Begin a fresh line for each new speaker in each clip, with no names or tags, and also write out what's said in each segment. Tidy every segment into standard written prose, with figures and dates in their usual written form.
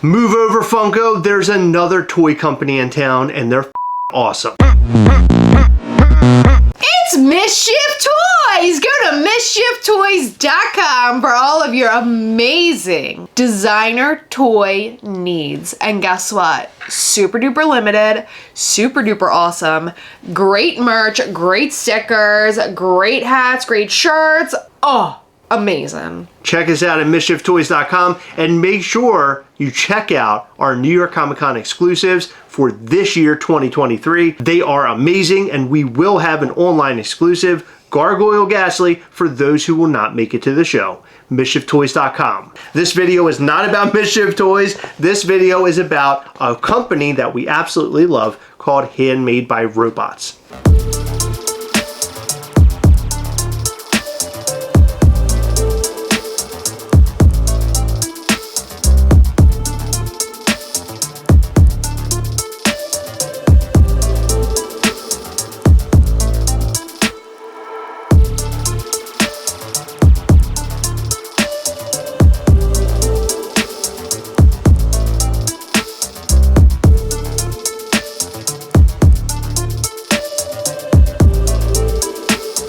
Move over, Funko. There's another toy company in town, and they're awesome.
It's MISCHIEF Toys! Go to MISCHIEFtoys.com for all of your amazing designer toy needs. And guess what? Super duper limited, super duper awesome, great merch, great stickers, great hats, great shirts. Oh, amazing.
Check us out at MISCHIEFtoys.com and make sure you check out our New York Comic Con exclusives for this year, 2023. They are amazing, and we will have an online exclusive, Gargoyle Ghastly, for those who will not make it to the show. MISCHIEFtoys.com. This video is not about MISCHIEF Toys. This video is about a company that we absolutely love called Handmade by Robots.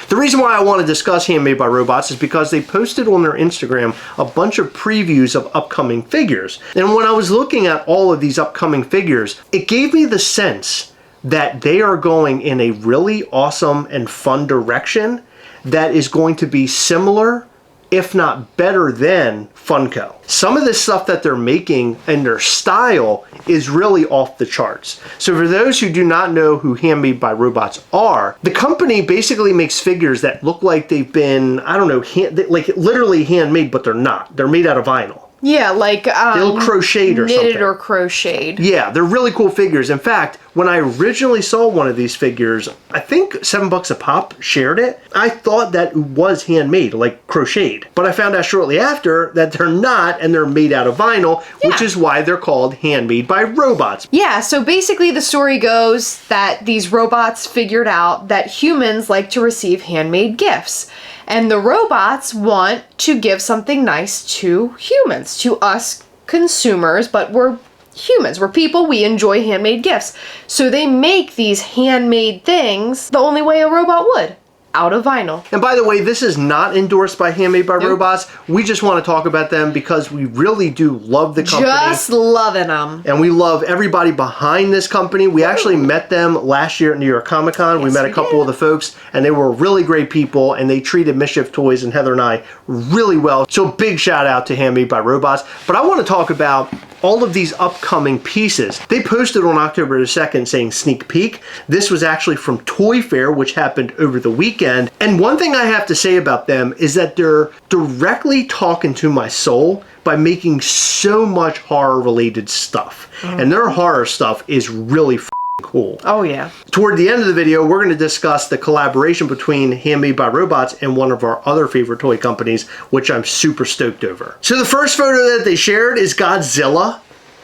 The reason why I want to discuss Handmade by Robots is because they posted on their Instagram a bunch of previews of upcoming figures. And when I was looking at all of these upcoming figures, it gave me the sense that they are going in a really awesome and fun direction that is going to be similar, if not better than, Funko. Some of the stuff that they're making and their style is really off the charts. So for those who do not know who Handmade by Robots are, the company basically makes figures that look like they've been, I don't know, like literally handmade, but they're not. They're made out of vinyl.
Yeah, like
they look crocheted or something.
Knitted or crocheted.
Yeah, they're really cool figures. In fact, when I originally saw one of these figures, I think $7 a pop shared it. I thought that it was handmade, like crocheted. But I found out shortly after that they're not, and they're made out of vinyl, which is why they're called Handmade by Robots.
Yeah, so basically the story goes that these robots figured out that humans like to receive handmade gifts. And the robots want to give something nice to humans, to us consumers, but we're humans, we're people, we enjoy handmade gifts. So they make these handmade things the only way a robot would. Out of vinyl.
And by the way, this is not endorsed by Handmade by Robots. We just want to talk about them because we really do love the company.
Just loving them.
And we love everybody behind this company. We actually met them last year at New York Comic Con. We met a couple of the folks, and they were really great people, and they treated MISCHIEF Toys and Heather and I really well. So big shout out to Handmade by Robots. But I want to talk about all of these upcoming pieces. They posted on October the 2nd saying sneak peek. This was actually from Toy Fair, which happened over the weekend. And one thing I have to say about them is that they're directly talking to my soul by making so much horror related stuff. And their horror stuff is really cool.
Oh yeah.
Toward the end of the video, we're going to discuss the collaboration between Handmade by Robots and one of our other favorite toy companies, which I'm super stoked over. So the first photo that they shared is Godzilla,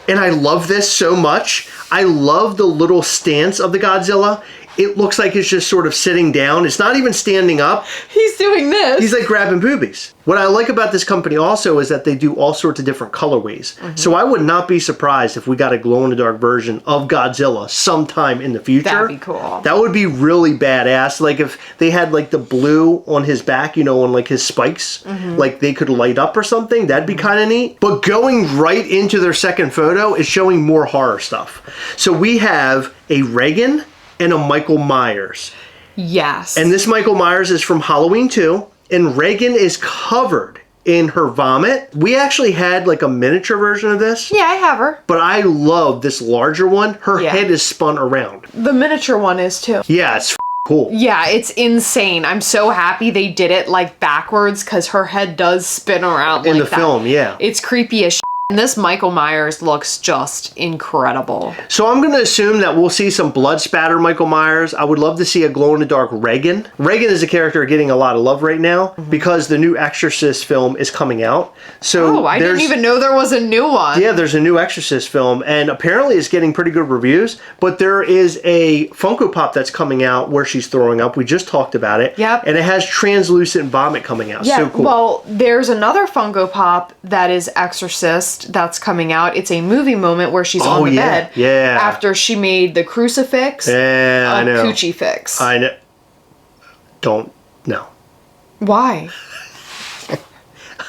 and I love this so much. I love the little stance of the Godzilla. It looks like it's just sort of sitting down. It's not even standing up.
He's doing this.
He's like grabbing boobies. What I like about this company also is that they do all sorts of different colorways. So I would not be surprised if we got a glow-in-the-dark version of Godzilla sometime in the future.
That'd be cool.
That would be really badass. Like if they had like the blue on his back, you know, on like his spikes, like they could light up or something. That'd be kind of neat. But going right into their second photo is showing more horror stuff. So we have a Reagan and a Michael Myers.
Yes.
And this Michael Myers is from Halloween 2, and Reagan is covered in her vomit. We actually had like a miniature version of this.
Yeah, I have her.
But I love this larger one. Her head is spun around.
The miniature one is too.
Yeah, it's cool.
Yeah, it's insane. I'm so happy they did it like backwards because her head does spin around
in
like
the film, yeah.
It's creepy as shit. And this Michael Myers looks just incredible.
So I'm going to assume that we'll see some blood spatter Michael Myers. I would love to see a glow-in-the-dark Reagan. Reagan is a character getting a lot of love right now because the new Exorcist film is coming out. So
I didn't even know there was a new one.
Yeah, there's a new Exorcist film, and apparently it's getting pretty good reviews. But there is a Funko Pop that's coming out where she's throwing up. We just talked about it.
Yep.
And it has translucent vomit coming out.
Yeah,
so cool.
Well, there's another Funko Pop that is Exorcist. Gastlecast that's coming out. It's a movie moment where she's on the bed.
Yeah.
After she made the crucifix.
Yeah, I know.
Coochie fix.
I know. Don't. No.
Why?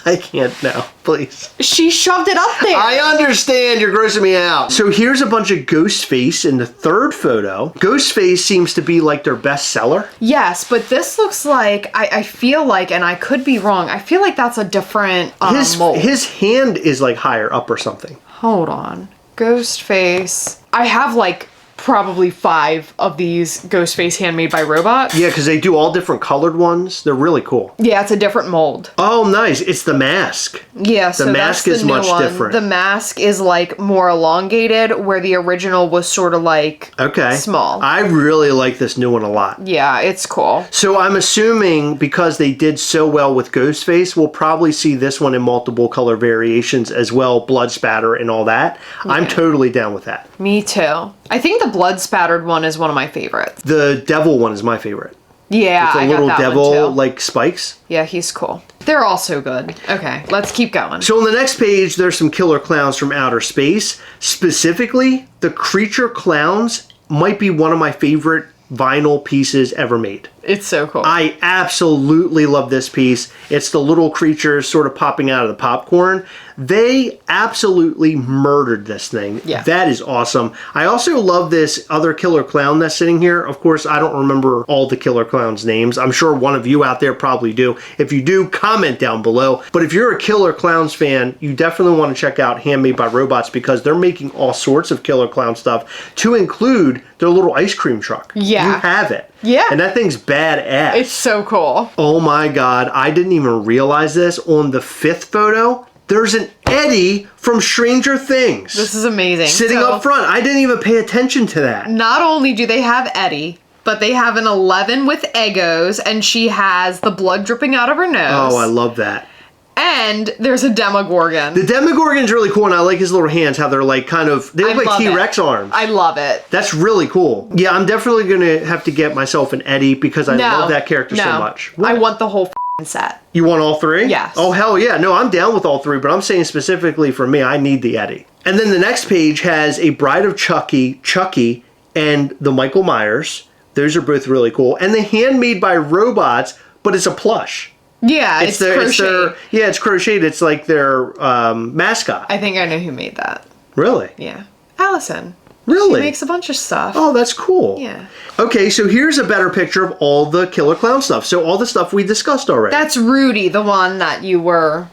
I can't now, please.
She shoved it up there.
I understand, you're grossing me out. So here's a bunch of Ghostface in the third photo. Ghostface seems to be like their best seller.
Yes, but this looks like, I feel like, and I could be wrong, I feel like that's a different mold.
His hand is like higher up or something.
Hold on. Ghostface. I have like probably 5 of these Ghostface handmade by robots.
Yeah, because they do all different colored ones. They're really cool.
Yeah, it's a different mold.
Oh, nice. It's the mask.
Yeah, so
the mask is much different.
The mask is like more elongated, where the original was sort of like small.
I really like this new one a lot.
Yeah, it's cool.
So I'm assuming because they did so well with Ghostface, we'll probably see this one in multiple color variations as well, blood spatter and all that. Yeah. I'm totally down with that.
Me too. I think the blood spattered one is one of my favorites.
The devil one is my favorite.
Yeah,
I got that one too. It's a little devil like spikes.
Yeah, he's cool. They're all so good. Okay, let's keep going.
So on the next page, there's some killer clowns from outer space. Specifically, the creature clowns might be one of my favorite vinyl pieces ever made.
It's so cool.
I absolutely love this piece. It's the little creatures sort of popping out of the popcorn. They absolutely murdered this thing.
Yeah.
That is awesome. I also love this other killer clown that's sitting here. Of course, I don't remember all the killer clowns' names. I'm sure one of you out there probably do. If you do, comment down below. But if you're a killer clowns fan, you definitely want to check out Handmade by Robots because they're making all sorts of killer clown stuff to include their little ice cream truck.
Yeah.
You have it.
Yeah.
And that thing's badass.
It's so cool.
Oh my God. I didn't even realize this. On the 5th photo, there's an Eddie from Stranger Things.
This is amazing.
Sitting up front. I didn't even pay attention to that.
Not only do they have Eddie, but they have an 11 with Eggos, and she has the blood dripping out of her nose.
Oh, I love that.
And there's a Demogorgon.
The Demogorgon's really cool, and I like his little hands, how they're like kind of, they look like T-Rex arms.
I love it.
That's really cool. Yeah, I'm definitely going to have to get myself an Eddie because I love that character so much.
I want the whole set.
You want all 3?
Yes.
Oh, hell yeah. No, I'm down with all 3, but I'm saying specifically for me, I need the Eddie. And then the next page has a Bride of Chucky, and the Michael Myers. Those are both really cool. And the Handmade by Robots, but it's a plush.
Yeah, it's crocheted.
It's crocheted. It's like their mascot.
I think I know who made that.
Really?
Yeah. Allison.
Really?
She makes a bunch of stuff.
Oh, that's cool.
Yeah.
Okay, so here's a better picture of all the killer clown stuff. So all the stuff we discussed already.
That's Rudy, the one that you were...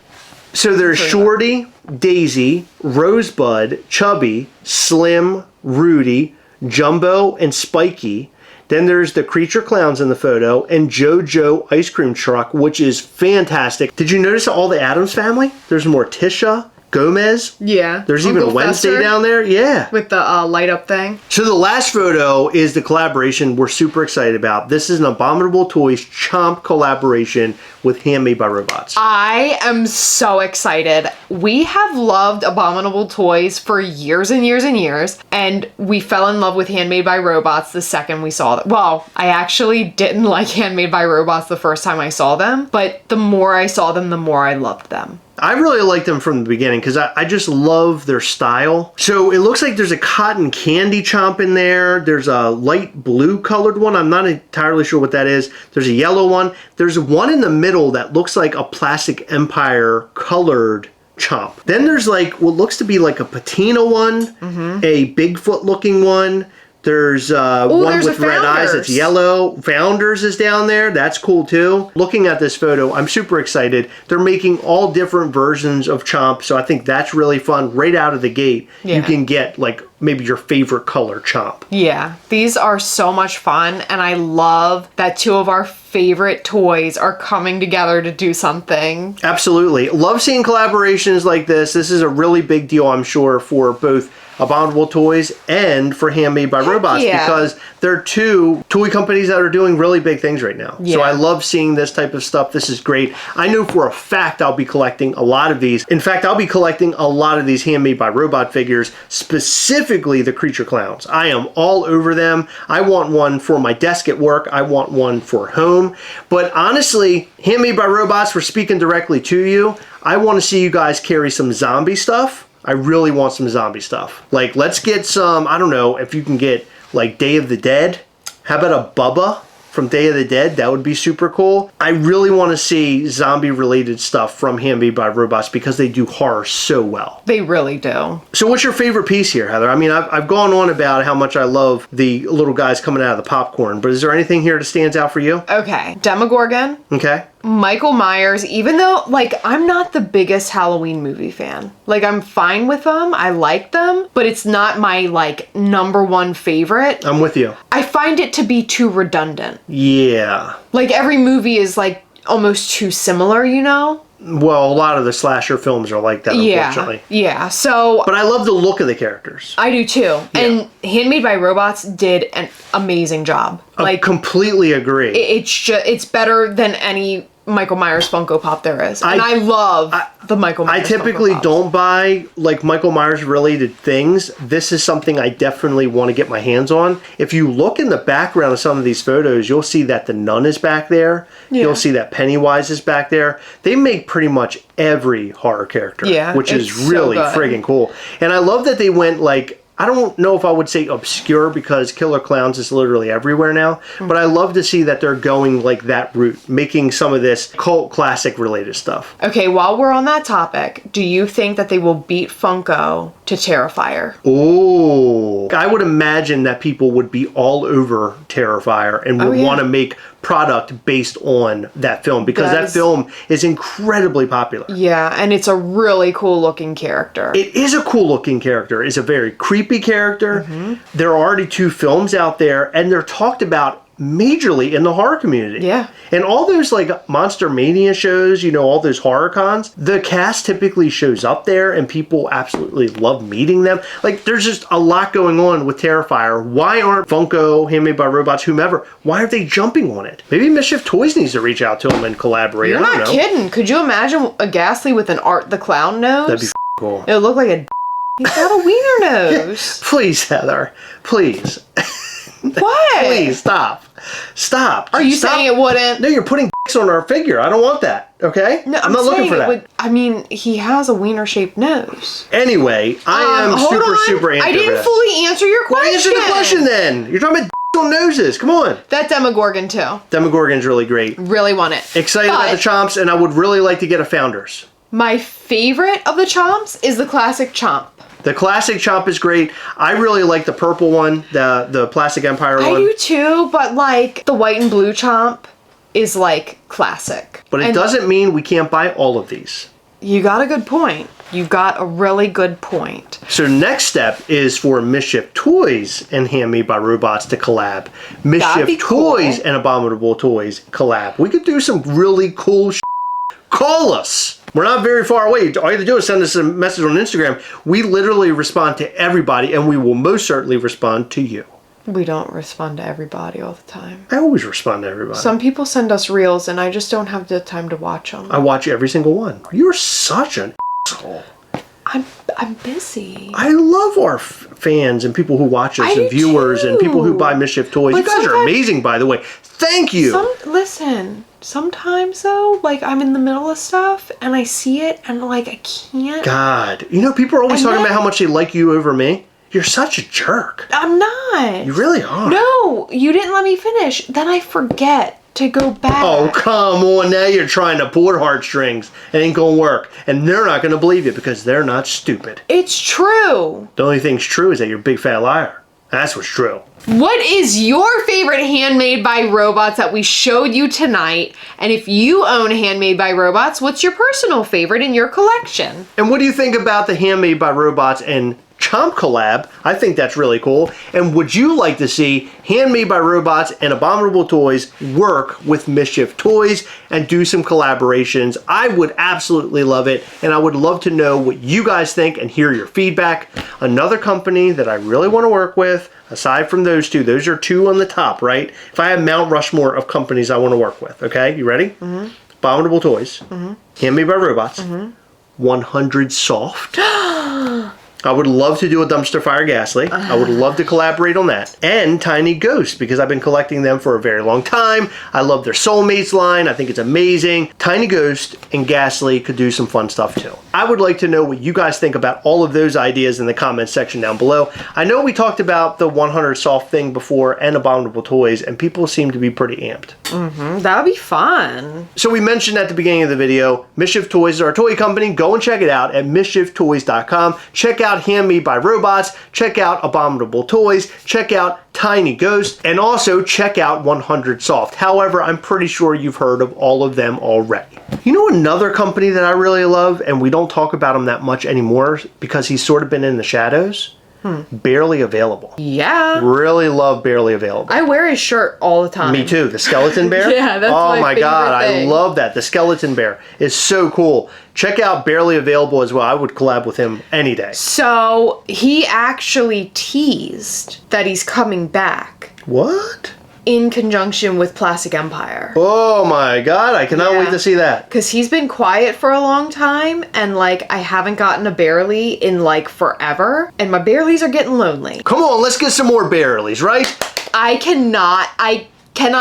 So there's Shorty, Daisy, Rosebud, Chubby, Slim, Rudy, Jumbo, and Spiky. Then there's the creature clowns in the photo and JoJo ice cream truck, which is fantastic. Did you notice all the Addams family? There's Morticia, Gomez.
Yeah.
There's even a Wednesday
Fester
down there. Yeah.
With the light up thing.
So the last photo is the collaboration we're super excited about. This is an Abominable Toys Chomp collaboration with Handmade by Robots.
I am so excited. We have loved Abominable Toys for years and years and years, and we fell in love with Handmade by Robots the second we saw them. Well, I actually didn't like Handmade by Robots the first time I saw them, but the more I saw them, the more I loved them.
I really liked them from the beginning because I just love their style. So it looks like there's a cotton candy chomp in there. There's a light blue colored one. I'm not entirely sure what that is. There's a yellow one. There's one in the middle that looks like a Plastic Empire colored chomp. Then there's like what looks to be like a patina one, a Bigfoot looking one. There's one with red eyes that's yellow. Founders is down there. That's cool too. Looking at this photo, I'm super excited. They're making all different versions of Chomp, so I think that's really fun. Right out of the gate, you can get like maybe your favorite color Chomp.
Yeah, these are so much fun, and I love that 2 of our favorite toys are coming together to do something.
Absolutely. Love seeing collaborations like this. This is a really big deal, I'm sure, for both Abominable Toys and for Handmade by Robots because they're 2 toy companies that are doing really big things right now. So I love seeing this type of stuff. This is great. I know for a fact I'll be collecting a lot of these. In fact, I'll be collecting a lot of these Handmade by Robot figures, specifically the creature clowns. I am all over them. I want one for my desk at work. I want one for home. But honestly, Handmade by Robots, we're speaking directly to you. I want to see you guys carry some zombie stuff. I really want some zombie stuff. Like, let's get some, I don't know, if you can get, like, Day of the Dead. How about a Bubba from Day of the Dead? That would be super cool. I really want to see zombie-related stuff from Handmade by Robots because they do horror so well.
They really do.
So what's your favorite piece here, Heather? I mean, I've gone on about how much I love the little guys coming out of the popcorn, but is there anything here that stands out for you?
Okay. Demogorgon.
Okay.
Michael Myers, even though, like, I'm not the biggest Halloween movie fan. Like, I'm fine with them. I like them, but it's not my, like, #1 favorite.
I'm with you.
I find it to be too redundant.
Yeah.
Like, every movie is, like, almost too similar, you know?
Well, a lot of the slasher films are like that, unfortunately.
Yeah. So,
But I love the look of the characters.
I do too.
Yeah.
And Handmade by Robots did an amazing job.
I completely agree.
It's better than any Michael Myers Funko Pop there is. And I love the Michael Myers
I typically
Funko Pops.
don't buy like Michael Myers related things. This is something I definitely want to get my hands on. If you look in the background of some of these photos, you'll see that the nun is back there. Yeah. You'll see that Pennywise is back there. They make pretty much every horror character, which is really friggin' cool. And I love that they went like, I don't know if I would say obscure because Killer Clowns is literally everywhere now, but I love to see that they're going like that route, making some of this cult classic related stuff.
Okay, while we're on that topic, do you think that they will beat Funko to Terrifier?
Oh, I would imagine that people would be all over Terrifier and would want to make product based on that film because that film is incredibly popular.
Yeah, and it's a really cool looking character.
It is a cool looking character. It's a very creepy character. There are already 2 films out there and they're talked about majorly in the horror community.
Yeah.
And all those like Monster Mania shows, you know, all those horror cons, the cast typically shows up there and people absolutely love meeting them. Like there's just a lot going on with Terrifier. Why aren't Funko, Handmade by Robots, whomever, why aren't they jumping on it? Maybe Mischief Toys needs to reach out to them and collaborate.
You're not kidding. Could you imagine a Ghastly with an Art the Clown nose?
That'd be cool.
It would look like a he's got a wiener nose.
Please, Heather. Please.
What?
Please, stop. Stop.
Are you
Stop.
saying it wouldn't?
No, you're putting on our figure. I don't want that, okay?
No,
I'm not looking for that.
I mean, he has a wiener-shaped nose.
Anyway, I am super amped
I didn't
over this.
fully answer your question.
Well, answer the question then. You're talking about on noses. Come on.
That Demogorgon, too.
Demogorgon's really great.
Really want it.
Excited about the Chomps, and I would really like to get a Founders.
My favorite of the Chomps is the classic Chomp.
The classic Chomp is great. I really like the purple one, the Plastic Empire one.
I do too, but like the white and blue Chomp is like classic.
But it doesn't mean we can't buy all of these.
You got a good point. You got a really good point.
So next step is for Mischief Toys and Handmade by Robots to collab. Mischief Toys and Abominable Toys collab. We could do some really cool Call us. We're not very far away. All you have to do is send us a message on Instagram. We literally respond to everybody, and we will most certainly respond to you.
We don't respond to everybody all the time.
I always respond to everybody.
Some people send us reels, and I just don't have the time to watch them.
I watch every single one. You're such an asshole.
I'm busy.
I love our fans and people who watch us and viewers and people who buy Mischief Toys. But you guys are amazing, by the way. Thank you.
Listen, sometimes though, like I'm in the middle of stuff and I see it and like I can't.
God, you know, people are always talking about how much they like you over me. You're such a jerk.
I'm not.
You really are.
No, you didn't let me finish. Then I forget to go back.
Oh, come on. Now you're trying to pull at heartstrings. It ain't gonna work. And they're not gonna believe you because they're not stupid.
It's true.
The only thing's true is that you're a big fat liar. That's what's true.
What is your favorite Handmade by Robots that we showed you tonight? And if you own Handmade by Robots, what's your personal favorite in your collection?
And what do you think about the Handmade by Robots and Chomp collab? I think that's really cool. And would you like to see Handmade by Robots and Abominable Toys work with Mischief Toys and do some collaborations? I would absolutely love it, and I would love to know what you guys think and hear your feedback. Another company that I really want to work with, aside from those two, those are two on the top, right? If I have Mount Rushmore of companies I want to work with, okay? You ready? Mm-hmm. Abominable Toys, Handmade by Robots, 100 Soft. I would love to do a dumpster fire Ghastly. I would love to collaborate on that. And Tiny Ghost, because I've been collecting them for a very long time. I love their Soulmates line. I think it's amazing. Tiny Ghost and Ghastly could do some fun stuff too. I would like to know what you guys think about all of those ideas in the comments section down below. I know we talked about the 100 soft thing before and Abominable Toys, and people seem to be pretty amped.
That would be fun.
So we mentioned at the beginning of the video, Mischief Toys is our toy company. Go and check it out at MISCHIEFtoys.com. Check out Handmade by Robots. Check out Abominable Toys. Check out Tiny Ghost. And also check out 100 Soft. However, I'm pretty sure you've heard of all of them already. You know another company that I really love, and we don't talk about him that much anymore because he's sort of been in the shadows? Barely Available.
Yeah.
Really love Barely Available.
I wear his shirt all the time.
Me too. The skeleton bear?
Yeah, that's
oh
my
my god,
favorite thing.
I love that. The skeleton bear is so cool. Check out Barely Available as well. I would collab with him any day.
So he actually teased that he's coming back
What?
in conjunction with Plastic Empire.
Oh my god, I cannot
Yeah.
wait to see that.
Because he's been quiet for a long time, and like I haven't gotten a Barely in like forever, and my Bareleys are getting lonely.
Come on, let's get some more Bareleys, right?
I cannot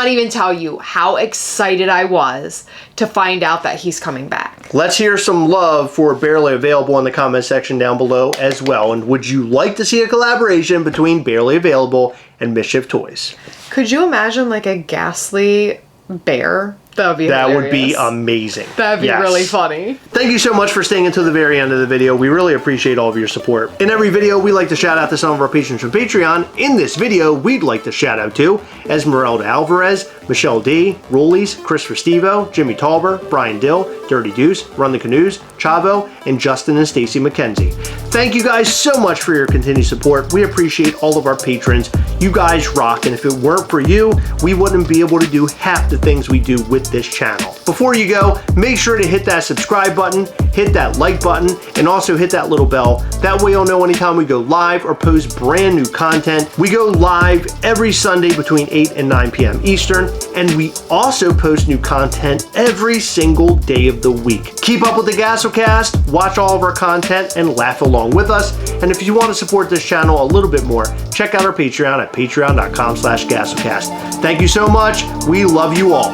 even tell you how excited I was to find out that he's coming back.
Let's hear some love for Barely Available in the comment section down below as well. And would you like to see a collaboration between Barely Available and Mischief Toys?
Could you imagine like a Ghastly bear? That would be
That would be
hilarious.
amazing.
That'd be
Yes.
really funny.
Thank you so much for staying until the very end of the video. We really appreciate all of your support. In every video, we like to shout out to some of our patrons from Patreon. In this video, we'd like to shout out to Esmeralda Alvarez, Michelle D, Rollies, Christopher Stevo, Jimmy Tauber, Brian Dill, Dirty Deuce, Run the Canoes, Chavo, and Justin and Stacy McKenzie. Thank you guys so much for your continued support. We appreciate all of our patrons. You guys rock, and if it weren't for you, we wouldn't be able to do half the things we do with this channel. Before you go, make sure to hit that subscribe button, hit that like button, and also hit that little bell. That way you'll know anytime we go live or post brand new content. We go live every Sunday between 8 and 9 p.m. Eastern, and we also post new content every single day of the week. Keep up with the Gastlecast, watch all of our content, and laugh along with us. And if you want to support this channel a little bit more, check out our Patreon at patreon.com/Gastlecast. Thank you so much. We love you all.